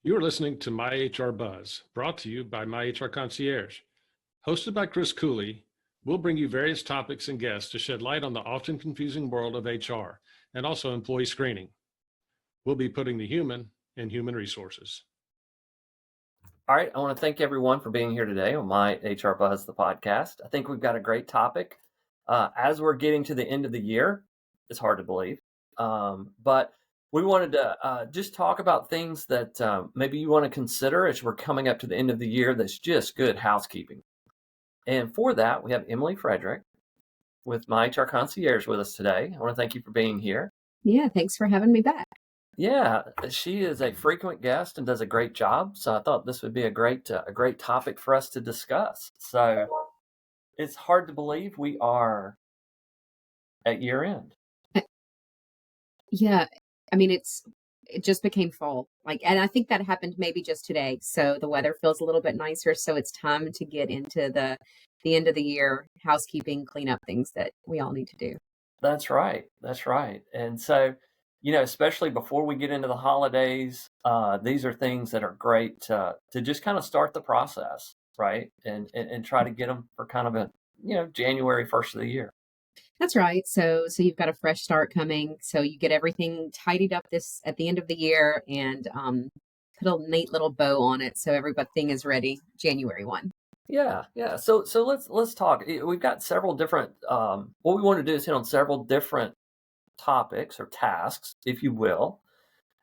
You are listening to MyHRBuzz, brought to you by MyHRConcierge. Hosted by Chris Cooley, we'll bring you various topics and guests to shed light on the often confusing world of HR and also employee screening. We'll be putting the human in human resources. All right, I want to thank everyone for being here today on MyHRBuzz, the podcast. I think we've got a great topic. As we're getting to the end of the year, it's hard to believe, but we wanted to just talk about things that maybe you want to consider as we're coming up to the end of the year that's just good housekeeping. And for that, we have Emily Frederick with MyHRConcierge with us today. I want to thank you for being here. Yeah, thanks for having me back. Yeah, she is a frequent guest and does a great job. So I thought this would be a great topic for us to discuss. So it's hard to believe we are at year end. Yeah, I mean it just became fall. And I think that happened maybe just today. So the weather feels a little bit nicer. So it's time to get into the end of the year housekeeping, cleanup things that we all need to do. That's right. That's right. And so, especially before we get into the holidays, these are things that are great to just kind of start the process, right? And try to get them for kind of a, January 1st of the year. That's right. So you've got a fresh start coming. So you get everything tidied up at the end of the year and put a neat little bow on it. So everything is ready January 1. Yeah. So let's talk. We've got several different, what we want to do is hit on several different topics or tasks, if you will.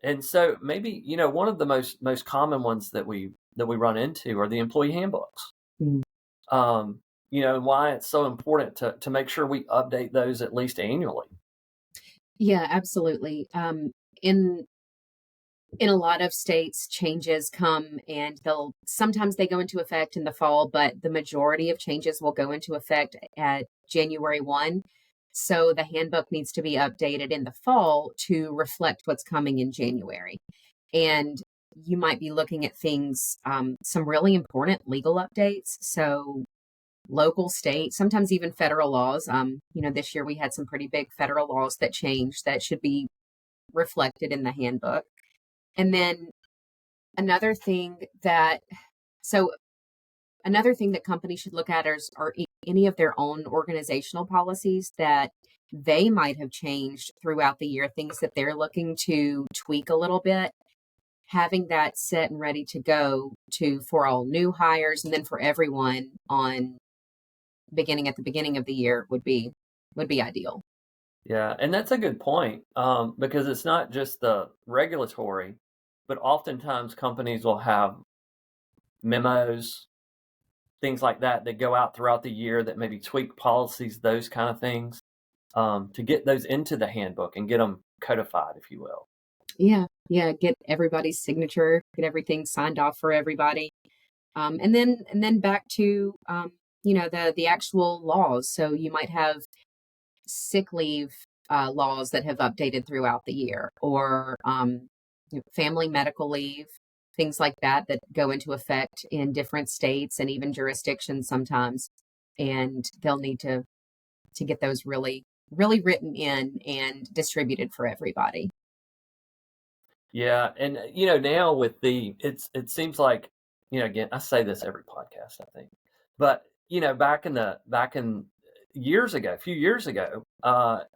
And so maybe, one of the most common ones that we run into are the employee handbooks. Mm. Why it's so important to make sure we update those at least annually. Yeah, absolutely. In a lot of states, changes come and sometimes they go into effect in the fall, but the majority of changes will go into effect at January 1. So the handbook needs to be updated in the fall to reflect what's coming in January. And you might be looking at things, some really important legal updates. So local, state, sometimes even federal laws. This year we had some pretty big federal laws that changed that should be reflected in the handbook. And then another thing that companies should look at are any of their own organizational policies that they might have changed throughout the year, things that they're looking to tweak a little bit. Having that set and ready to go for all new hires and then for everyone at the beginning of the year would be ideal. Yeah, and that's a good point, because it's not just the regulatory, but oftentimes companies will have memos, things like that go out throughout the year that maybe tweak policies, those kind of things, to get those into the handbook and get them codified, if you will. Yeah, get everybody's signature, get everything signed off for everybody, and then back to the actual laws. So you might have sick leave laws that have updated throughout the year, or family medical leave, things like that go into effect in different states and even jurisdictions sometimes. And they'll need to get those really, really written in and distributed for everybody. Yeah. And, now with it seems like, again, I say this every podcast, I think, but, back in years ago, a few years ago,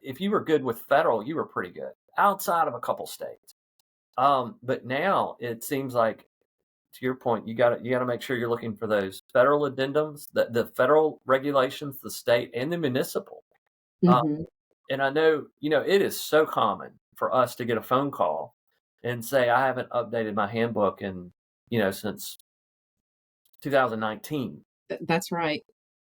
if you were good with federal, you were pretty good outside of a couple states. But now it seems like, to your point, you got to make sure you're looking for those federal addendums, the federal regulations, the state and the municipal. Mm-hmm. And I know, it is so common for us to get a phone call and say, I haven't updated my handbook since 2019. That's right.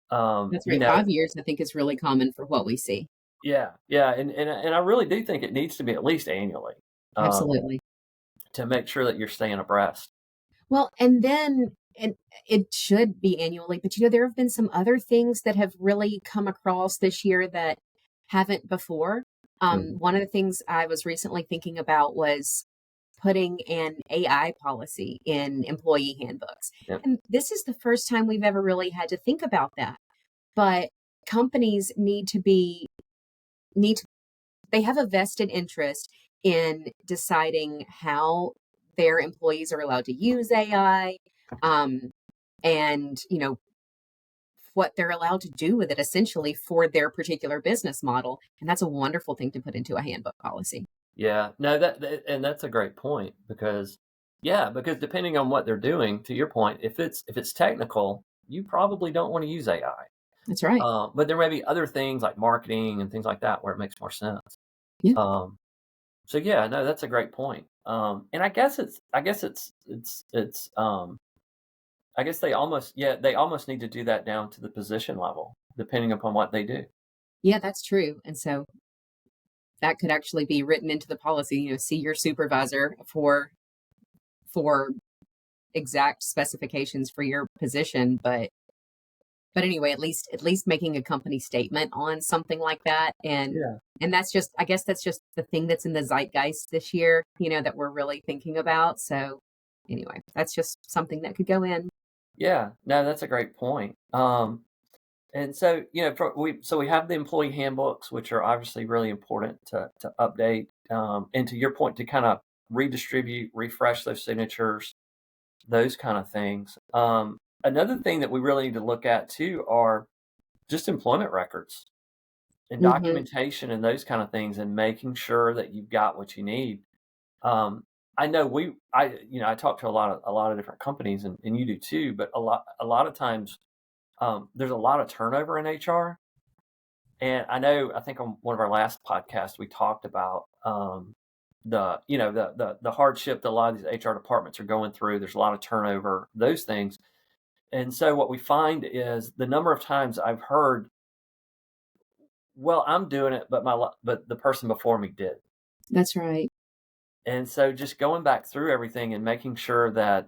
That's right. 5 years, I think, is really common for what we see. Yeah. And I really do think it needs to be at least annually. Absolutely. To make sure that you're staying abreast. Well, and it should be annually, but there have been some other things that have really come across this year that haven't before. One of the things I was recently thinking about was putting an AI policy in employee handbooks. Yep. And this is the first time we've ever really had to think about that. But companies they have a vested interest in deciding how their employees are allowed to use AI, and, what they're allowed to do with it essentially for their particular business model. And that's a wonderful thing to put into a handbook policy. Yeah, no, and that's a great point because depending on what they're doing, to your point, if it's technical, you probably don't want to use AI. That's right. But there may be other things like marketing and things like that where it makes more sense. Yeah. So yeah, no, that's a great point. And I guess they almost need to do that down to the position level, depending upon what they do. Yeah, that's true. And so that could actually be written into the policy, see your supervisor for exact specifications for your position. But anyway, at least making a company statement on something like that. And that's just, I guess that's just the thing that's in the zeitgeist this year, that we're really thinking about. So anyway, that's just something that could go in. Yeah, no, that's a great point. And so, we have the employee handbooks, which are obviously really important to update. And to your point, to kind of redistribute, refresh those signatures, those kind of things. Another thing that we really need to look at too are just employment records and documentation and those kind of things, and making sure that you've got what you need. I know I talk to a lot of different companies, and you do too, but a lot of times there's a lot of turnover in HR. And I think on one of our last podcasts, we talked about the hardship that a lot of these HR departments are going through. There's a lot of turnover, those things. And so what we find is the number of times I've heard, well, I'm doing it, but the person before me did. That's right. And so just going back through everything and making sure that,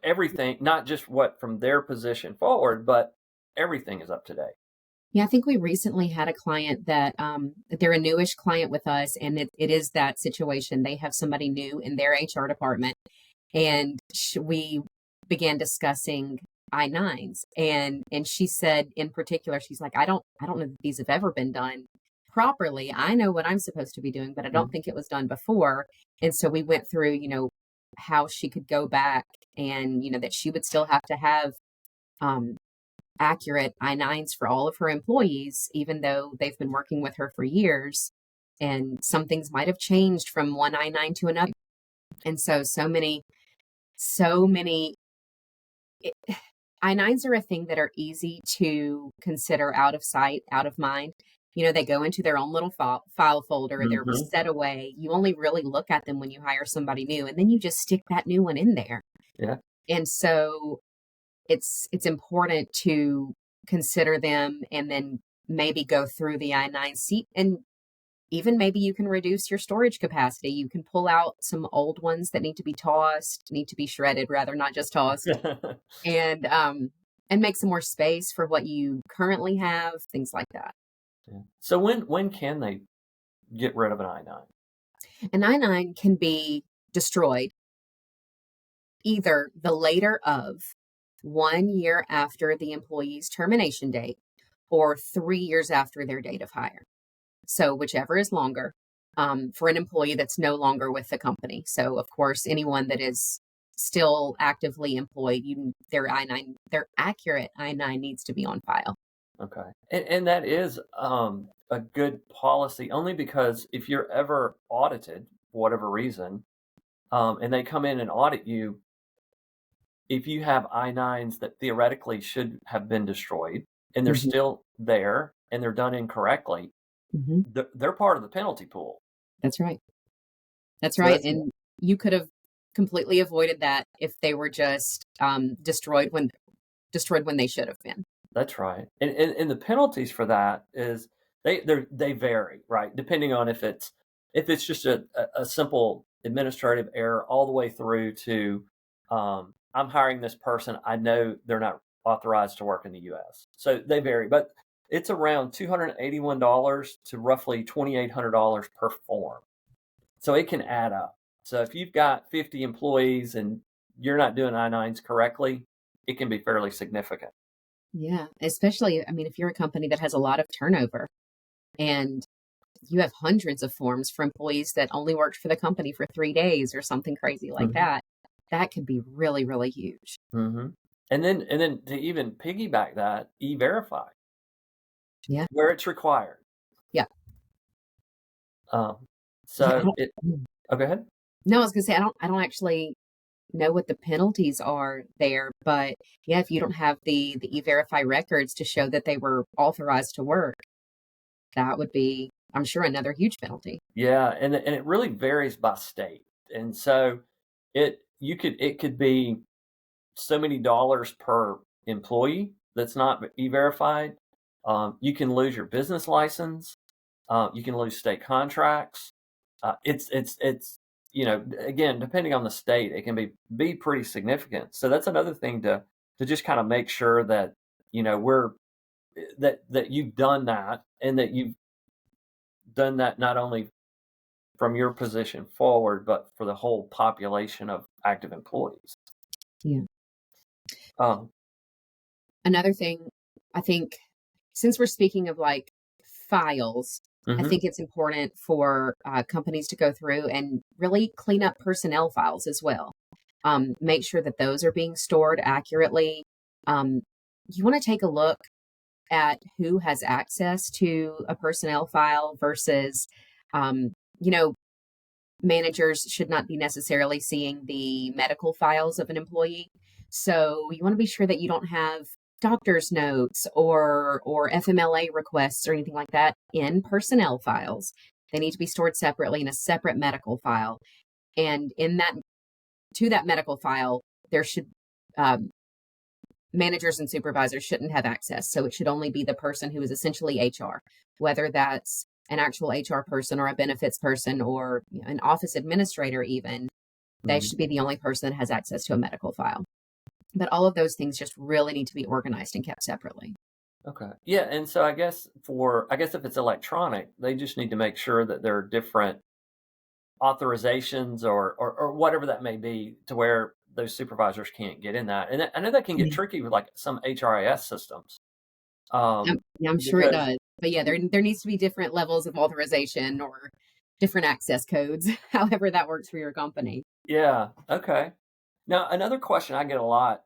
everything, not just what from their position forward, but everything is up to date. Yeah, I think we recently had a client that they're a newish client with us, and it is that situation. They have somebody new in their HR department, and we began discussing I-9s, and she said in particular, she's like, I don't know that these have ever been done properly. I know what I'm supposed to be doing, but I don't think it was done before. And so we went through, how she could go back, and that she would still have to have accurate I-9s for all of her employees, even though they've been working with her for years, and some things might have changed from one I-9 to another. And so many I-9s are a thing that are easy to consider out of sight, out of mind. They go into their own little file folder. They're set away. You only really look at them when you hire somebody new, and then you just stick that new one in there. Yeah. And so it's important to consider them, and then maybe go through the I-9 seat, and even maybe you can reduce your storage capacity. You can pull out some old ones that need to be shredded rather, not just tossed, and make some more space for what you currently have, things like that. Yeah. So when can they get rid of an I-9? An I-9 can be destroyed either the later of 1 year after the employee's termination date, or 3 years after their date of hire. So whichever is longer, for an employee that's no longer with the company. So of course, anyone that is still actively employed, their accurate I-9 needs to be on file. Okay. And that is a good policy, only because if you're ever audited for whatever reason, and they come in and audit you, if you have I-9s that theoretically should have been destroyed and they're still there and they're done incorrectly, they're part of the penalty pool. That's right. That's right. And you could have completely avoided that if they were just destroyed when they should have been. That's right. And the penalties for that is they vary, right? Depending on if it's just a simple administrative error all the way through to I'm hiring this person, I know they're not authorized to work in the US. So they vary, but it's around $281 to roughly $2,800 per form. So it can add up. So if you've got 50 employees and you're not doing I-9s correctly, it can be fairly significant. Yeah, especially, if you're a company that has a lot of turnover, and you have hundreds of forms for employees that only worked for the company for 3 days or something crazy like that. That could be really, really huge. And then to even piggyback that, E-Verify. Yeah. Where it's required. Yeah. So Yeah, go ahead. No, I was gonna say I don't actually know what the penalties are there, but yeah, if you don't have the E-Verify records to show that they were authorized to work, that would be, I'm sure, another huge penalty. Yeah, and it really varies by state, and so it could be so many dollars per employee that's not E-Verified. You can lose your business license. You can lose state contracts. It's again, depending on the state, it can be pretty significant. So that's another thing to just kind of make sure that that you've done that, and that you've done that not only from your position forward, but for the whole population of active employees. Yeah. Um, Another thing, I think, since we're speaking of like files, I think it's important for companies to go through and really clean up personnel files as well. Make sure that those are being stored accurately. You want to take a look at who has access to a personnel file versus, managers should not be necessarily seeing the medical files of an employee. So you want to be sure that you don't have doctor's notes or FMLA requests or anything like that in personnel files. They need to be stored separately in a separate medical file. And to that medical file, there should, managers and supervisors shouldn't have access. So it should only be the person who is essentially HR, whether that's an actual HR person or a benefits person or an office administrator even. They should be the only person that has access to a medical file. But all of those things just really need to be organized and kept separately. Okay. Yeah, and so I guess if it's electronic, they just need to make sure that there are different authorizations or whatever that may be, to where those supervisors can't get in that. And I know that can get tricky with like some HRIS systems. I'm sure it does. But yeah, there needs to be different levels of authorization or different access codes, however that works for your company. Yeah. Okay. Now, another question I get a lot,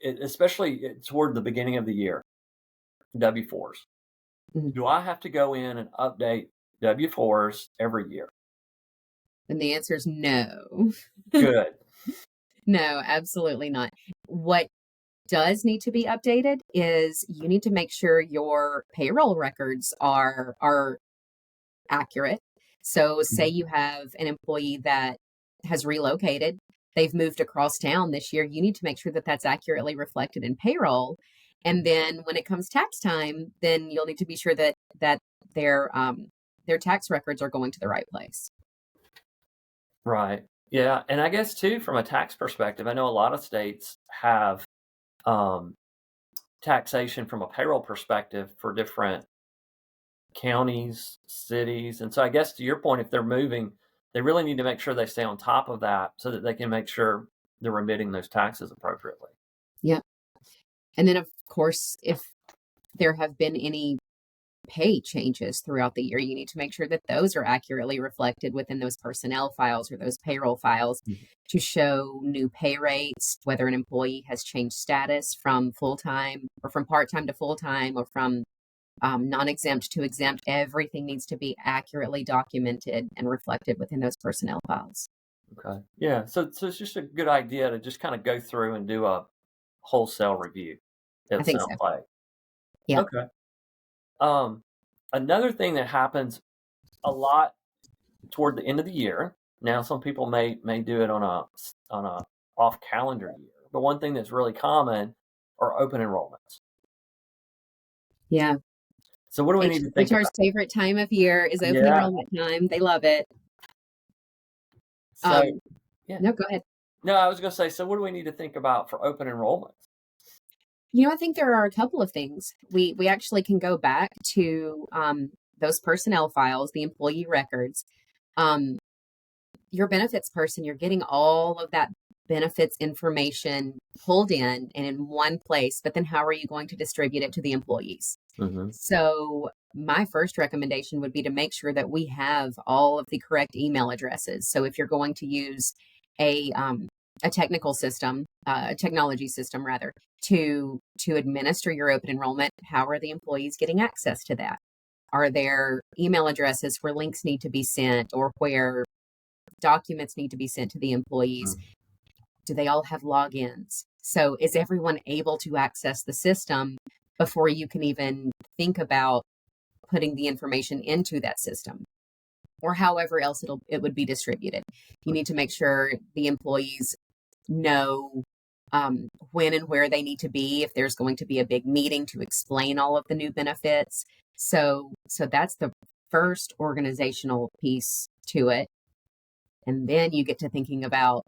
especially toward the beginning of the year, W-4s. Do I have to go in and update W-4s every year? And the answer is no. Good. No, absolutely not. What does need to be updated is you need to make sure your payroll records are accurate. So say you have an employee that has relocated, they've moved across town this year, you need to make sure that that's accurately reflected in payroll. And then when it comes tax time, then you'll need to be sure that their tax records are going to the right place. Right. Yeah. And I guess too, from a tax perspective, I know a lot of states have taxation from a payroll perspective for different counties, cities. And so I guess to your point, if they're moving, they really need to make sure they stay on top of that so that they can make sure they're remitting those taxes appropriately. Yeah. And then, of course, if there have been any pay changes throughout the year, you need to make sure that those are accurately reflected within those personnel files or those payroll files to show new pay rates, whether an employee has changed status from full-time or from part-time to full-time or from non-exempt to exempt. Everything needs to be accurately documented and reflected within those personnel files. Okay. Yeah. So it's just a good idea to just kind of go through and do a wholesale review. I think so. Like. Yeah. Okay. Another thing that happens a lot toward the end of the year. Now, some people may do it on a off calendar year, but one thing that's really common are open enrollments. Yeah. So what do we need to think HR's favorite time of year is open enrollment time. They love it. So, No, go ahead. No, I was going to say, so what do we need to think about for open enrollment? I think there are a couple of things. We actually can go back to those personnel files, the employee records. Your benefits person, you're getting all of that benefits information pulled in and in one place, but then how are you going to distribute it to the employees? So my first recommendation would be to make sure that we have all of the correct email addresses. So if you're going to use a technical system, a technology system rather, to administer your open enrollment, how are the employees getting access to that? Are there email addresses where links need to be sent or where documents need to be sent to the employees? Do they all have logins? So is everyone able to access the system before you can even think about putting the information into that system? Or however else it would be distributed. You need to make sure the employees know when and where they need to be, if there's going to be a big meeting to explain all of the new benefits. So that's the first organizational piece to it. And then you get to thinking about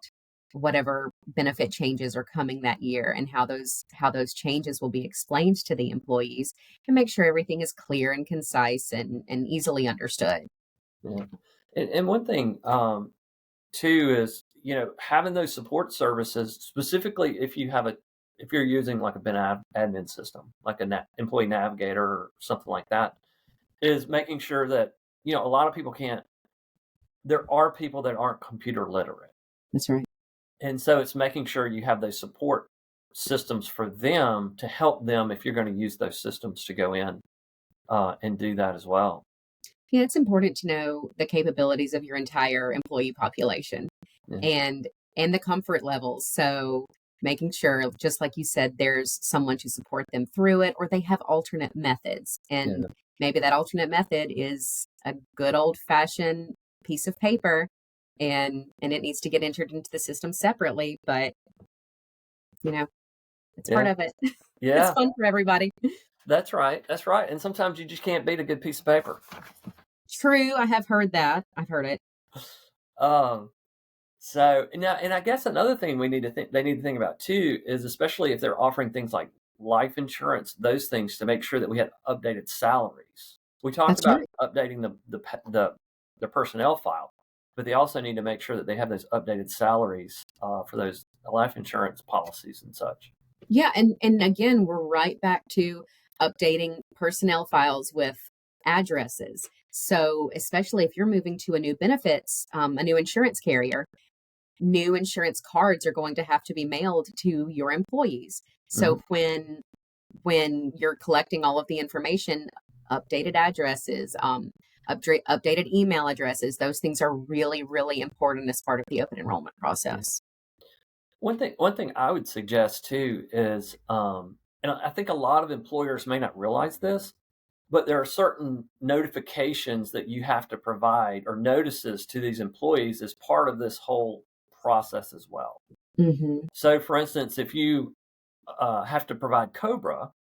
whatever benefit changes are coming that year and how those changes will be explained to the employees, and make sure everything is clear and concise and easily understood. Yeah. And one thing too is, having those support services, specifically if you're using like a bin admin system, like an employee navigator or something like that, is making sure that, a lot of people there are people that aren't computer literate. That's right. And so it's making sure you have those support systems for them to help them if you're going to use those systems to go in and do that as well. Yeah, it's important to know the capabilities of your entire employee population and the comfort levels. So making sure, just like you said, there's someone to support them through it, or they have alternate methods. And maybe that alternate method is a good old fashioned piece of paper, and it needs to get entered into the system separately, but it's part of it. Yeah. It's fun for everybody. That's right. And sometimes you just can't beat a good piece of paper. True. I have heard that. I've heard it. So now, and I guess another thing they need to think about too is, especially if they're offering things like life insurance, those things, to make sure that we have updated salaries. We talked about updating the personnel file, but they also need to make sure that they have those updated salaries for those life insurance policies and such. Yeah. And again, we're right back to updating personnel files with addresses. So especially if you're moving to a new benefits, a new insurance carrier, new insurance cards are going to have to be mailed to your employees. So when you're collecting all of the information, updated addresses, updated email addresses, those things are really, really important as part of the open enrollment process. One thing I would suggest too is, and I think a lot of employers may not realize this, but there are certain notifications that you have to provide, or notices to these employees, as part of this whole process as well. So for instance, if you have to provide COBRA,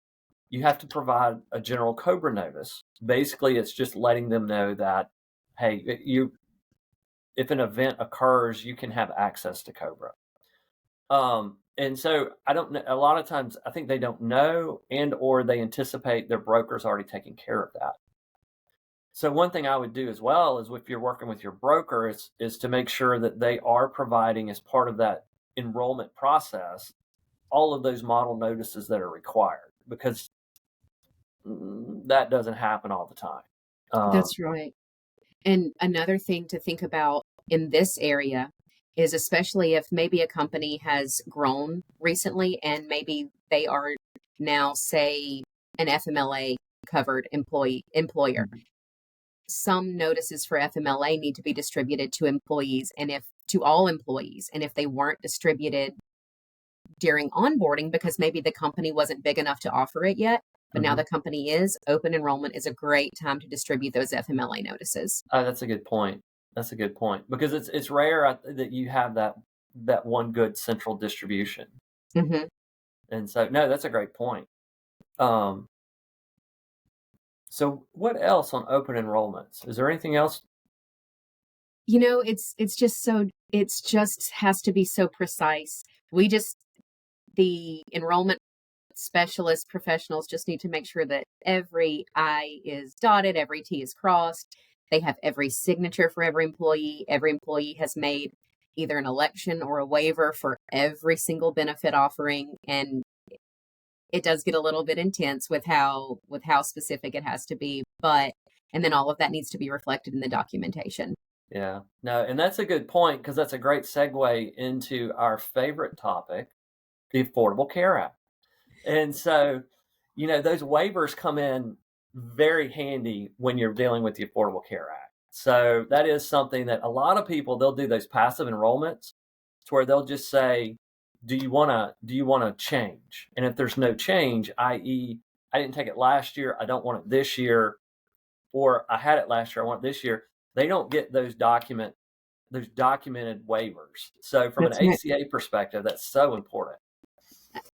you have to provide a general COBRA notice. Basically, it's just letting them know that, hey, if an event occurs, you can have access to COBRA. And so I don't know, a lot of times I think they don't know, or they anticipate their broker's already taking care of that. So one thing I would do as well is, if you're working with your broker, is to make sure that they are providing, as part of that enrollment process, all of those model notices that are required, because that doesn't happen all the time. That's right. And another thing to think about in this area is, especially if maybe a company has grown recently and maybe they are now, say, an FMLA covered employer. Some notices for FMLA need to be distributed to employees, and to all employees. And if they weren't distributed during onboarding, because maybe the company wasn't big enough to offer it yet, but now the company is, open enrollment is a great time to distribute those FMLA notices. That's a good point. Because it's rare that you have that one good central distribution. And so, no, that's a great point. So what else on open enrollments? Is there anything else? It's just has to be so precise. The enrollment specialist professionals just need to make sure that every I is dotted, every T is crossed. They have every signature for every employee. Every employee has made either an election or a waiver for every single benefit offering. And it does get a little bit intense with how specific it has to be, and then all of that needs to be reflected in the documentation. Yeah, no, and that's a good point, because that's a great segue into our favorite topic, the Affordable Care Act. And so, those waivers come in very handy when you're dealing with the Affordable Care Act. So that is something that a lot of people, they'll do those passive enrollments to where they'll just say, do you want to change? And if there's no change, i.e., I didn't take it last year, I don't want it this year, or I had it last year, I want it this year, they don't get those documented waivers. So from an ACA perspective, that's so important.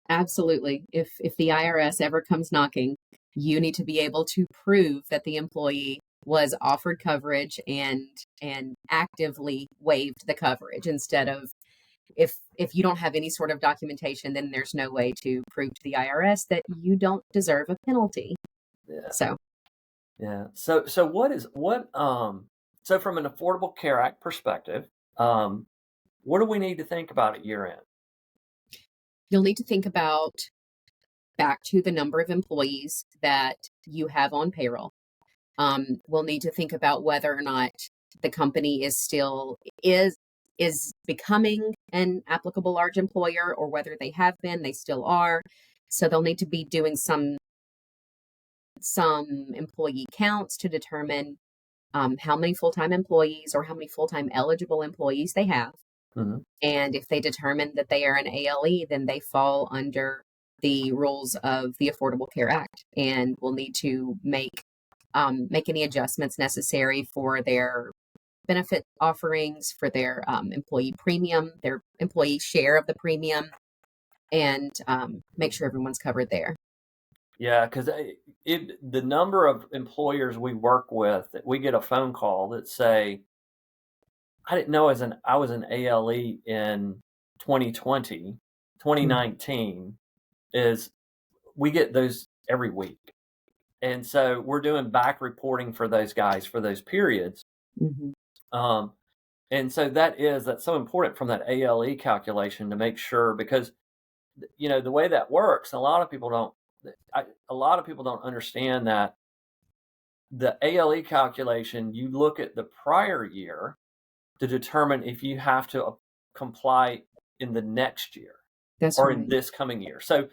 Absolutely. If the IRS ever comes knocking, you need to be able to prove that the employee was offered coverage and actively waived the coverage, instead of, if you don't have any sort of documentation, then there's no way to prove to the IRS that you don't deserve a penalty. Yeah. So So from an Affordable Care Act perspective, what do we need to think about at year end? you'll need to think about back to the number of employees that you have on payroll. We'll need to think about whether or not the company is becoming an applicable large employer, or whether they have been, they still are. So they'll need to be doing some employee counts to determine how many full-time employees or how many full-time eligible employees they have. Mm-hmm. And if they determine that they are an ALE, then they fall under the rules of the Affordable Care Act, and will need to make any adjustments necessary for their benefit offerings, for their employee premium, their employee share of the premium, and make sure everyone's covered there. Yeah, because the number of employers we work with, that we get a phone call that say, I didn't know I was an ALE in 2020, 2019, is we get those every week. And so we're doing back reporting for those guys for those periods. Mm-hmm. And so that's so important from that ALE calculation to make sure, because, the way that works, a lot of people don't understand that the ALE calculation, you look at the prior year to determine if you have to comply in the next year. That's or right. in this coming year. So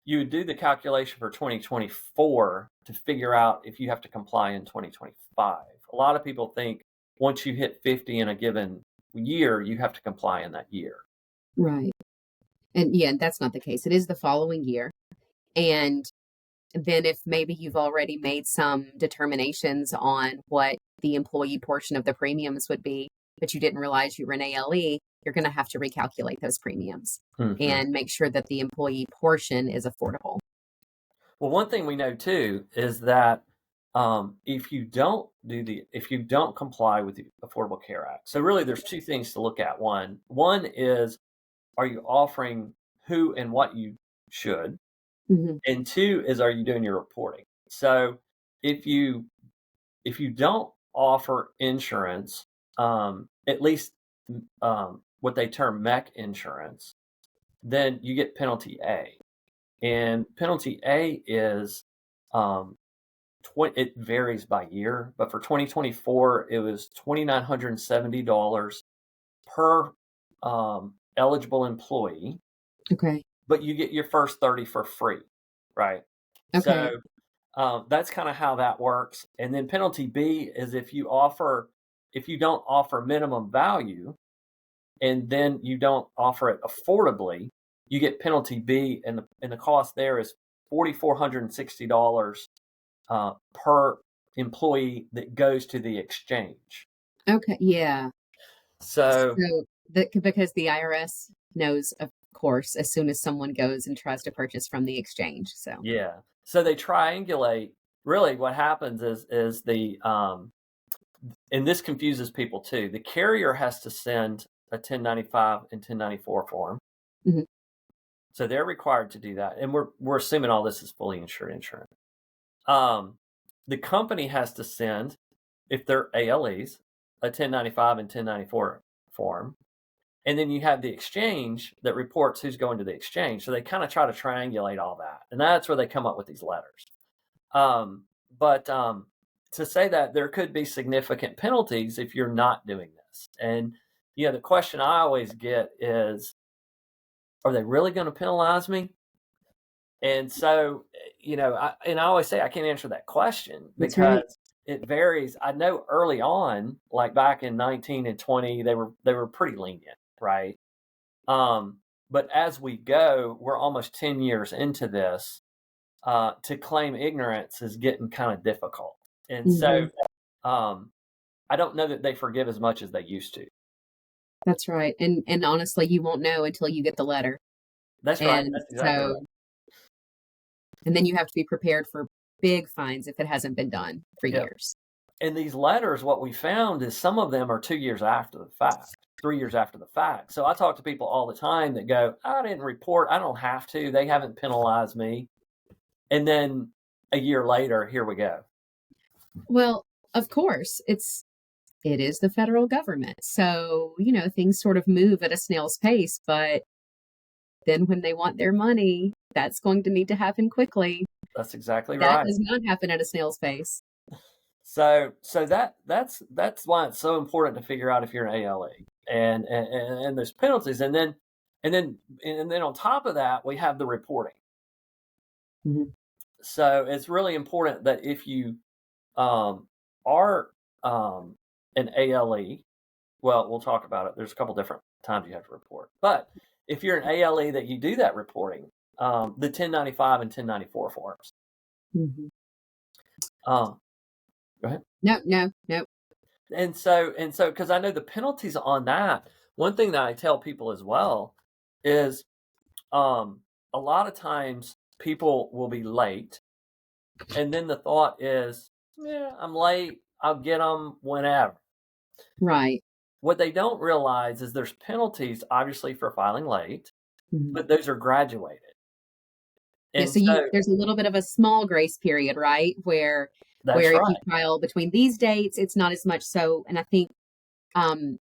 you would do the calculation for 2024 to figure out if you have to comply in 2025. A lot of people think once you hit 50 in a given year, you have to comply in that year. Right. And yeah, that's not the case. It is the following year. And then if maybe you've already made some determinations on what the employee portion of the premiums would be, but you didn't realize you were an ALE, you're going to have to recalculate those premiums and make sure that the employee portion is affordable. Well, one thing we know too is that if you don't comply with the Affordable Care Act, so really there's two things to look at. One is, are you offering who and what you should? Mm-hmm. And two is, are you doing your reporting? So if you don't offer insurance, at least what they term MEC insurance, then you get penalty A. And penalty A is it varies by year, but for 2024 it was $2,970 per eligible employee. Okay. But you get your first 30 for free, right? Okay. So that's kind of how that works. And then penalty B is if you don't offer minimum value, and then you don't offer it affordably, you get penalty B, and the cost there is $4,460 per employee that goes to the exchange. Okay. Yeah. So because the IRS knows, of course, as soon as someone goes and tries to purchase from the exchange. So yeah. So they triangulate. Really, what happens is the and this confuses people too. The carrier has to send a 1095 and 1094 form. Mm-hmm. So they're required to do that. And we're assuming all this is fully insured insurance. The company has to send, if they're ALEs, a 1095 and 1094 form. And then you have the exchange that reports who's going to the exchange. So they kind of try to triangulate all that. And that's where they come up with these letters. But to say that there could be significant penalties if you're not doing this. And, the question I always get is, are they really going to penalize me? And so, I always say I can't answer that question because it varies. I know early on, like back in 19 and 20, they were pretty lenient, right? But as we go, we're almost 10 years into this. To claim ignorance is getting kind of difficult. And so I don't know that they forgive as much as they used to. That's right. And honestly, you won't know until you get the letter. That's right. That's exactly right. And then you have to be prepared for big fines if it hasn't been done for years. And these letters, what we found is some of them are 2 years after the fact, 3 years after the fact. So I talk to people all the time that go, I didn't report. I don't have to. They haven't penalized me. And then a year later, here we go. Well, of course, it is the federal government. So, things sort of move at a snail's pace, but then when they want their money, that's going to need to happen quickly. That's exactly right. That does not happen at a snail's pace. So that's why it's so important to figure out if you're an ALE and there's penalties. And then on top of that, we have the reporting. Mm-hmm. So it's really important that if you are an ALE, well, we'll talk about it. There's a couple different times you have to report. But if you're an ALE that you do that reporting, the 1095 and 1094 forms. Mm-hmm. Go ahead. No. And so, because I know the penalties on that, one thing that I tell people as well is a lot of times people will be late. And then the thought is, I'm late. I'll get them whenever. Right. What they don't realize is there's penalties, obviously, for filing late, but those are graduated. And so there's a little bit of a small grace period, right? Where if you file between these dates, it's not as much. So, and I think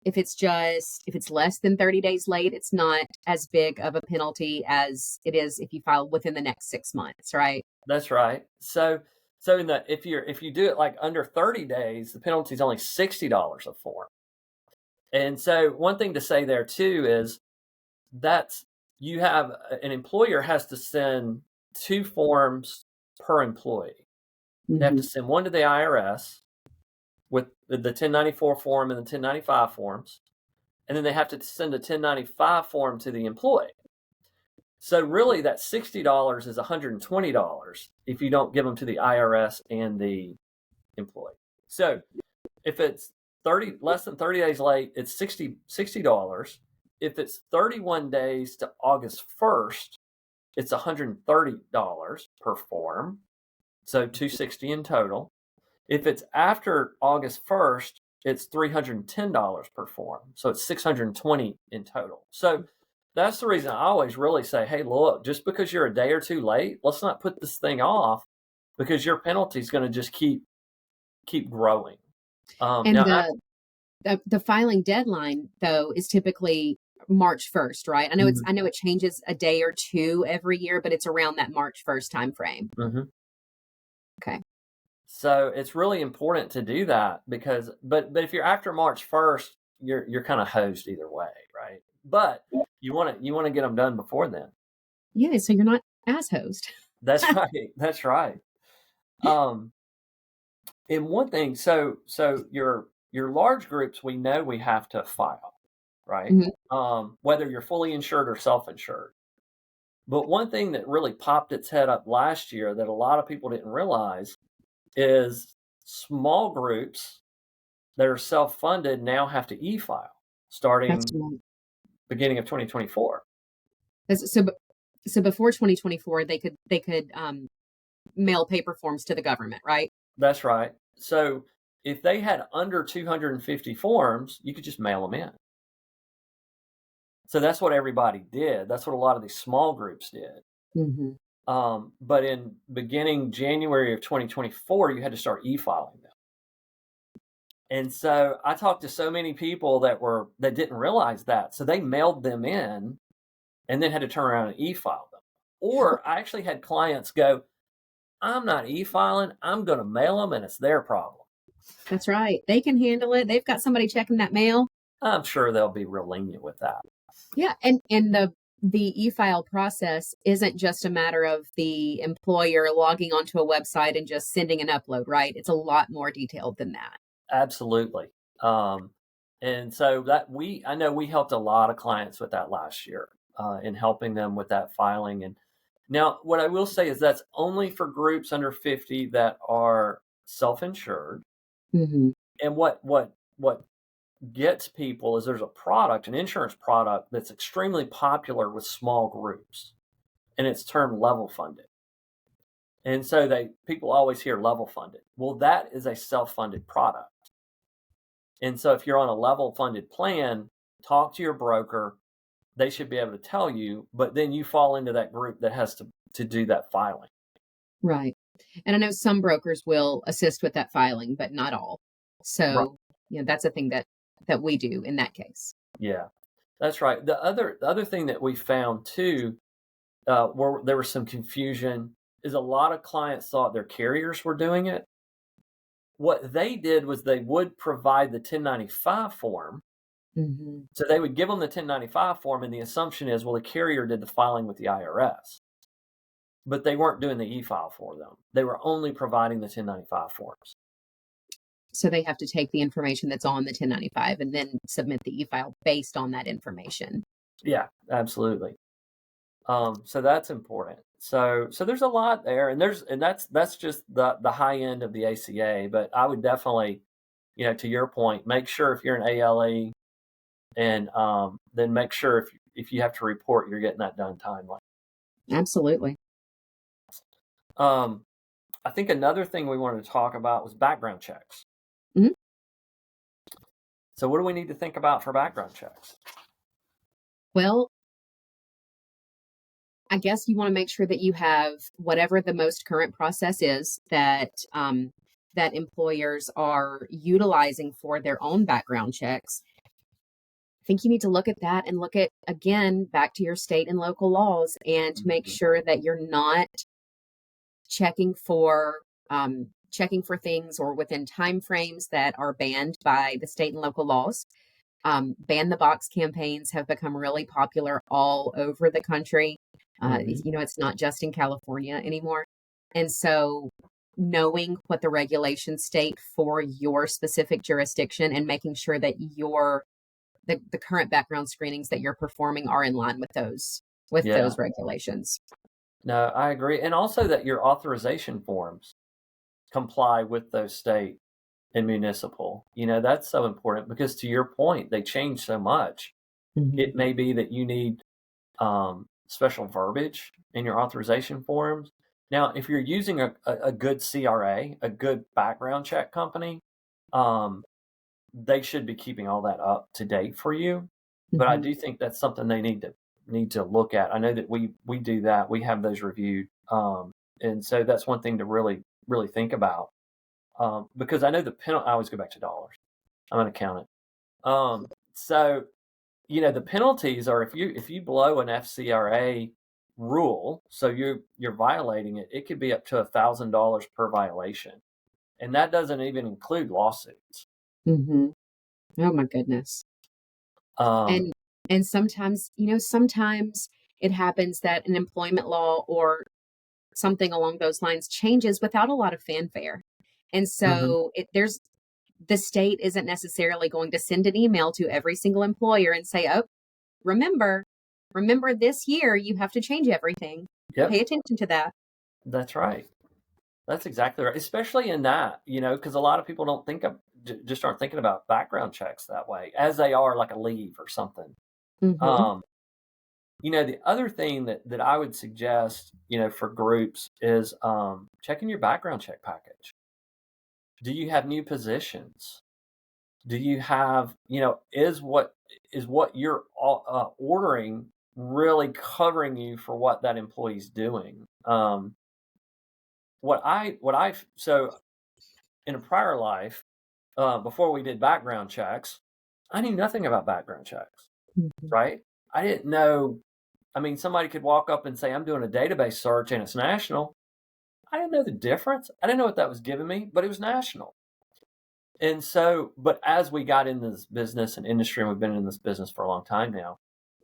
if it's less than 30 days late, it's not as big of a penalty as it is if you file within the next 6 months, right? That's right. So if you do it like under 30 days, the penalty is only $60 a form. And so one thing to say there too is that you have an employer has to send 2 forms per employee. They have to send one to the IRS with the 1094 form and the 1095 forms. And then they have to send a 1095 form to the employee. So really that $60 is $120 if you don't give them to the IRS and the employee. So if it's less than 30 days late, it's $60. If it's 31 days to August 1st, it's $130 per form. So $260 in total. If it's after August 1st, it's $310 per form. So it's $620 in total. So that's the reason I always really say, hey, look, just because you're a day or two late, let's not put this thing off because your penalty is going to just keep growing. And the filing deadline, though, is typically March 1st, right? I know it changes a day or two every year, but it's around that March 1st time frame. Mm-hmm. Okay. So it's really important to do that because, but if you're after March 1st, you're kind of hosed either way, right? But you want to get them done before then. Yeah, so you're not as hosed. That's right. That's right. And one thing, so your large groups, we know we have to file, right? Mm-hmm. Whether you're fully insured or self-insured. But one thing that really popped its head up last year that a lot of people didn't realize is small groups that are self-funded now have to e-file starting beginning of 2024. So before 2024, they could mail paper forms to the government, right? That's right. So if they had under 250 forms, you could just mail them in. So that's what everybody did. That's what a lot of these small groups did. Mm-hmm. But in beginning January of 2024, you had to start e-filing them. And so I talked to so many people that didn't realize that. So they mailed them in and then had to turn around and e-file them. Or I actually had clients go, I'm not e-filing, I'm going to mail them and it's their problem. That's right. They can handle it. They've got somebody checking that mail. I'm sure they'll be real lenient with that. Yeah. And the e-file process isn't just a matter of the employer logging onto a website and just sending an upload, right? It's a lot more detailed than that. Absolutely. And so I know we helped a lot of clients with that last year in helping them with that filing. And now what I will say is that's only for groups under 50 that are self-insured. Mm-hmm. And what gets people is there's an insurance product that's extremely popular with small groups, and it's termed level funded. And so people always hear level funded. Well, that is a self-funded product. And so if you're on a level funded plan, talk to your broker. They should be able to tell you, but then you fall into that group that has to do that filing. Right. And I know some brokers will assist with that filing, but not all. So, Right. That's a thing that we do in that case. Yeah, that's right. The other thing that we found too, where there was some confusion, is a lot of clients thought their carriers were doing it. What they did was they would provide the 1095 form. Mm-hmm. So they would give them the 1095 form, and the assumption is, well, the carrier did the filing with the IRS. But they weren't doing the e-file for them. They were only providing the 1095 forms. So they have to take the information that's on the 1095 and then submit the e-file based on that information. Yeah, absolutely. So that's important. So there's a lot there, and that's just the high end of the ACA. But I would definitely, to your point, make sure if you're an ALE, and then make sure if you have to report, you're getting that done timely. Absolutely. I think another thing we wanted to talk about was background checks. Mm-hmm. So what do we need to think about for background checks? Well, I guess you want to make sure that you have whatever the most current process is that that employers are utilizing for their own background checks. I think you need to look at that and look at, again, back to your state and local laws and make sure that you're not checking for things or within timeframes that are banned by the state and local laws. Ban the box campaigns have become really popular all over the country. It's not just in California anymore. And so knowing what the regulations state for your specific jurisdiction and making sure that the current background screenings that you're performing are in line with those regulations. No, I agree. And also that your authorization forms comply with those state and municipal. That's so important because, to your point, they change so much. Mm-hmm. It may be that you need special verbiage in your authorization forms. Now, if you're using a good CRA, a good background check company, they should be keeping all that up to date for you. Mm-hmm. But I do think that's something they need to look at. I know that we do that. We have those reviewed. And so that's one thing to really, really think about. Because I know I always go back to dollars. I'm an accountant. So, the penalties are if you blow an FCRA rule, so you're violating it, it could be up to $1,000 per violation. And that doesn't even include lawsuits. Mm-hmm. Oh my goodness. And sometimes it happens that an employment law or something along those lines changes without a lot of fanfare. And so the state isn't necessarily going to send an email to every single employer and say, oh, remember this year, you have to change everything. Yep. Pay attention to that. That's right. That's exactly right. Especially in that, because a lot of people aren't thinking about background checks that way as they are like a leave or something. Mm-hmm. The other thing that I would suggest, for groups is checking your background check package. Do you have new positions? Do you have, is what you're ordering really covering you for what that employee's doing? So in a prior life, before we did background checks, I knew nothing about background checks, right? I didn't know. I mean, somebody could walk up and say, I'm doing a database search and it's national. I didn't know the difference. I didn't know what that was giving me, but it was national. And so, but as we got into this business and industry, and we've been in this business for a long time now,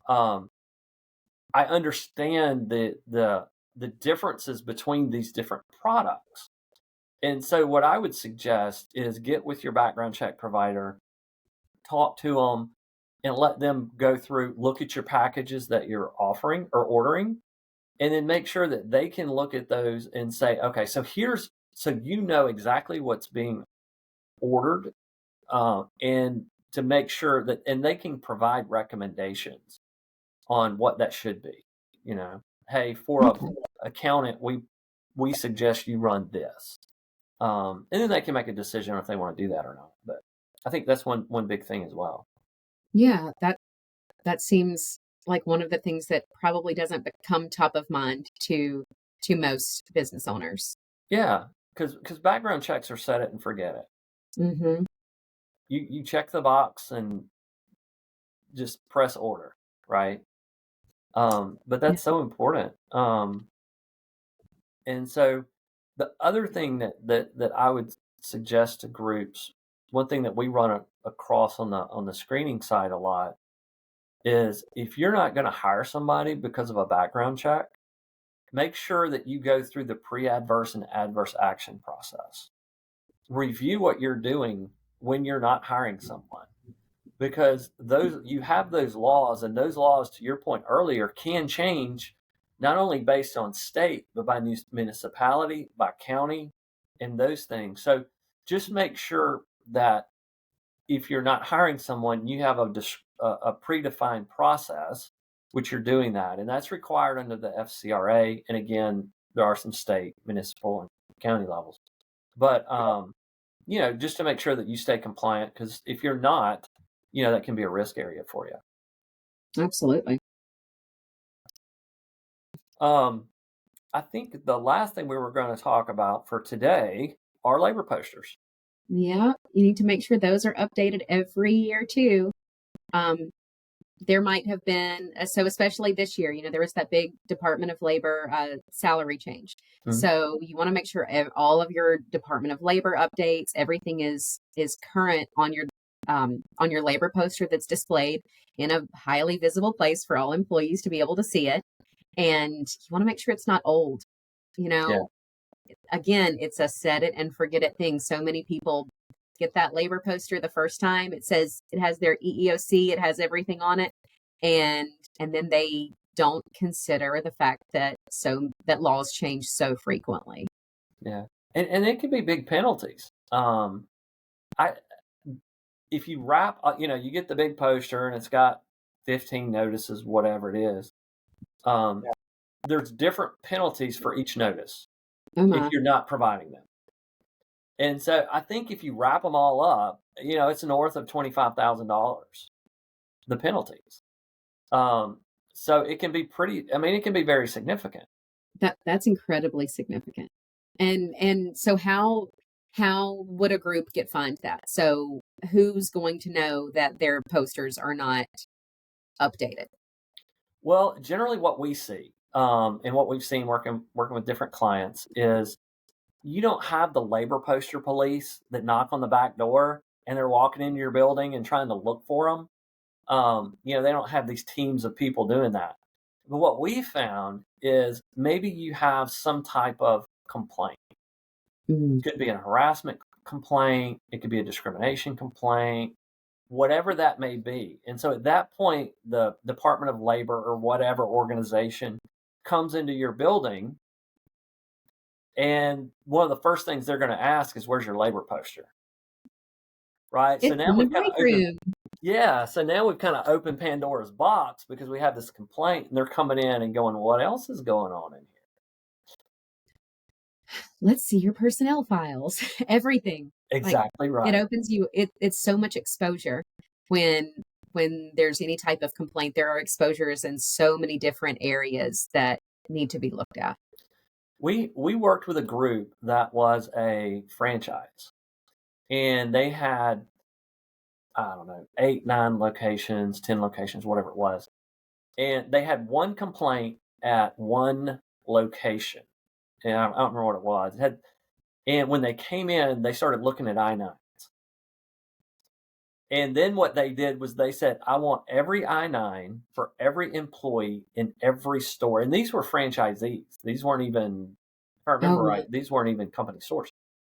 I understand the differences between these different products. And so what I would suggest is get with your background check provider, talk to them, and let them go through, look at your packages that you're offering or ordering, and then make sure that they can look at those and say, okay, so you know exactly what's being ordered, and to make sure that, and they can provide recommendations on what that should be. Hey, for an accountant, we suggest you run this. And then they can make a decision if they want to do that or not. But I think that's one big thing as well. Yeah, that seems like one of the things that probably doesn't become top of mind to most business owners. Yeah, because background checks are set it and forget it. Mm-hmm. You check the box and just press order, right? But that's so important. And so the other thing that I would suggest to groups, one thing that we run across on the screening side a lot is, if you're not going to hire somebody because of a background check, make sure that you go through the pre-adverse and adverse action process. Review what you're doing when you're not hiring someone, because you have those laws, and those laws, to your point earlier, can change not only based on state, but by municipality, by county, and those things. So just make sure that if you're not hiring someone, you have a predefined process, which you're doing that. And that's required under the FCRA. And again, there are some state, municipal, and county levels. But, just to make sure that you stay compliant, because if you're not, that can be a risk area for you. Absolutely. I think the last thing we were going to talk about for today are labor posters. Yeah, you need to make sure those are updated every year too. There might have been, so especially this year, there was that big Department of Labor salary change. Mm-hmm. So you want to make sure all of your Department of Labor updates, everything is current on your labor poster that's displayed in a highly visible place for all employees to be able to see it. And you want to make sure it's not old. Again, it's a set it and forget it thing. So many people get that labor poster the first time. It says it has their EEOC, it has everything on it. And then they don't consider the fact that laws change so frequently. Yeah. And it can be big penalties. If you wrap, you get the big poster and it's got 15 notices, whatever it is. There's different penalties for each notice if you're not providing them. And so I think if you wrap them all up, it's north of $25,000, the penalties. So it can be it can be very significant. That's incredibly significant. And so how would a group get fined that? So who's going to know that their posters are not updated? Well, generally what we see, and what we've seen working with different clients, is you don't have the labor poster police that knock on the back door and they're walking into your building and trying to look for them. They don't have these teams of people doing that. But what we found is maybe you have some type of complaint. Mm-hmm. It could be a harassment complaint. It could be a discrimination complaint, whatever that may be. And so at that point, the Department of Labor or whatever organization comes into your building, and one of the first things they're going to ask is, where's your labor poster? Right? It's so now we've kind of so now we've kind of opened Pandora's box, because we have this complaint and they're coming in and going, what else is going on in here? Let's see your personnel files, everything. Exactly right. It opens you. It's so much exposure when there's any type of complaint. There are exposures in so many different areas that need to be looked at. We worked with a group that was a franchise, and they had, I don't know, 8, 9 locations, 10 locations, whatever it was. And they had one complaint at one location. And I don't remember what it was. And when they came in, they started looking at I-9s. And then what they did was they said, I want every I-9 for every employee in every store. And these were franchisees. These weren't even, if I remember right, these weren't even company stores.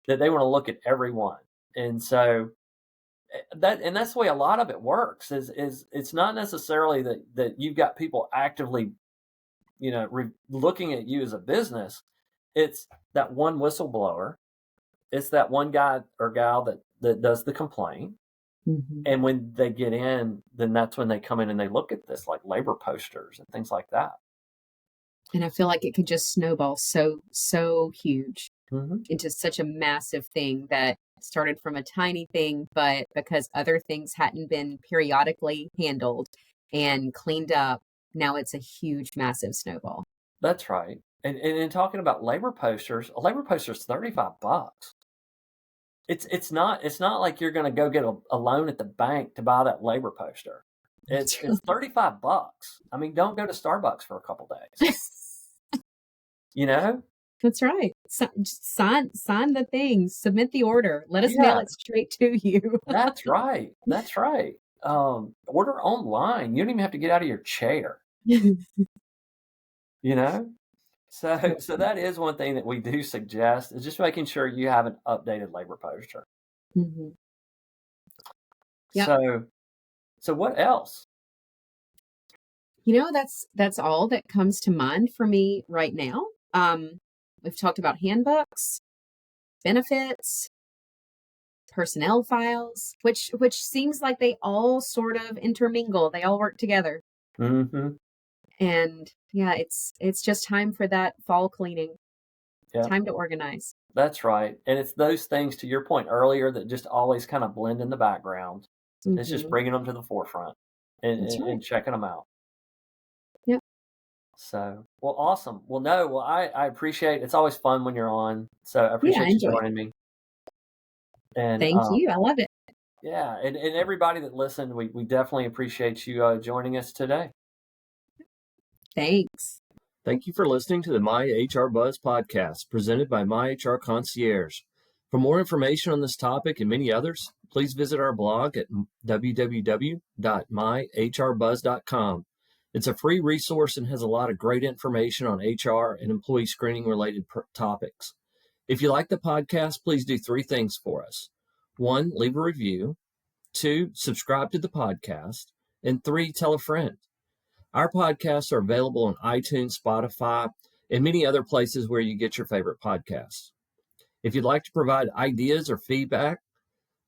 That they want to look at every one. And so that's the way a lot of it works is it's not necessarily that you've got people actively, looking at you as a business. It's that one whistleblower. It's that one guy or gal that does the complaint. Mm-hmm. And when they get in, then that's when they come in and they look at this, like labor posters and things like that. And I feel like it could just snowball so huge into such a massive thing that started from a tiny thing, but because other things hadn't been periodically handled and cleaned up, now it's a huge, massive snowball. That's right. And in talking about labor posters, a labor poster is $35. It's not like you're going to go get a loan at the bank to buy that labor poster. It's $35. I mean, don't go to Starbucks for a couple days. That's right. Sign the thing. Submit the order. Let us mail it straight to you. That's right. Order online. You don't even have to get out of your chair. So that is one thing that we do suggest is just making sure you have an updated labor poster. Mm-hmm. Yep. So what else? That's all that comes to mind for me right now. We've talked about handbooks, benefits, personnel files, which seems like they all sort of intermingle. They all work together. Mm-hmm. And it's just time for that fall cleaning. Yeah. Time to organize. That's right. And it's those things, to your point earlier, that just always kind of blend in the background. Mm-hmm. It's just bringing them to the forefront and checking them out. Yep. So, well, awesome. Well, I appreciate it's always fun when you're on. So I appreciate you joining me. And thank you. I love it. Yeah. And everybody that listened, we definitely appreciate you joining us today. Thanks. Thank you for listening to the MyHRBuzz podcast presented by MyHRConcierge. For more information on this topic and many others, please visit our blog at www.myhrbuzz.com. It's a free resource and has a lot of great information on HR and employee screening related topics. If you like the podcast, please do 3 things for us. 1, leave a review. 2, subscribe to the podcast. And 3, tell a friend. Our podcasts are available on iTunes, Spotify, and many other places where you get your favorite podcasts. If you'd like to provide ideas or feedback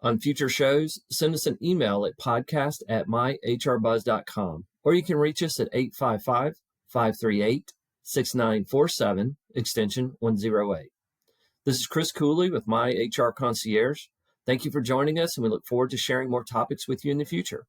on future shows, send us an email at podcast@myhrbuzz.com, or you can reach us at 855-538-6947, extension 108. This is Chris Cooley with MyHRConcierge. Thank you for joining us, and we look forward to sharing more topics with you in the future.